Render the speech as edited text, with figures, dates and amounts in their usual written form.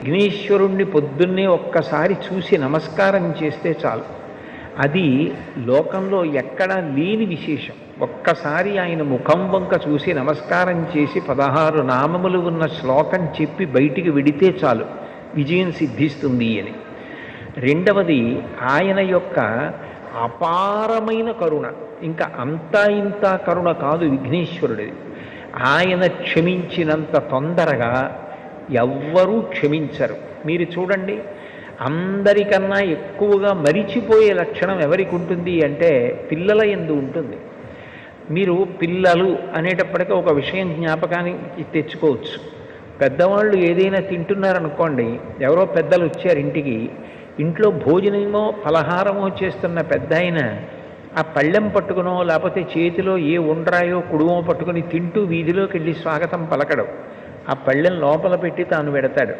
విఘ్నేశ్వరుణ్ణి పొద్దున్నే ఒక్కసారి చూసి నమస్కారం చేస్తే చాలు. అది లోకంలో ఎక్కడా లేని విశేషం. ఒక్కసారి ఆయన ముఖం వంక చూసి నమస్కారం చేసి 16 నామములు ఉన్న శ్లోకం చెప్పి బయటికి వెడితే చాలు విజయం సిద్ధిస్తుంది అని. రెండవది ఆయన యొక్క అపారమైన కరుణ. ఇంకా అంతా ఇంత కరుణ కాదు విఘ్నేశ్వరుడిది. ఆయన క్షమించినంత తొందరగా ఎవ్వరూ క్షమించరు. మీరు చూడండి, అందరికన్నా ఎక్కువగా మరిచిపోయే లక్షణం ఎవరికి ఉంటుంది అంటే పిల్లల యందు ఉంటుంది. మీరు పిల్లలు అనేటప్పటికీ ఒక విషయం జ్ఞాపకానికి తెచ్చుకోవచ్చు. పెద్దవాళ్ళు ఏదైనా తింటున్నారనుకోండి, ఎవరో పెద్దలు వచ్చారు ఇంటికి, ఇంట్లో భోజనమో ఫలహారమో చేస్తున్న పెద్ద ఆయన ఆ పళ్ళెం పట్టుకునో లేకపోతే చేతిలో ఏ ఉండ్రాయో కుడుమో పట్టుకుని తింటూ వీధిలోకి వెళ్ళి స్వాగతం పలకడం, ఆ పళ్ళెం లోపల పెట్టి తాను పెడతాడు.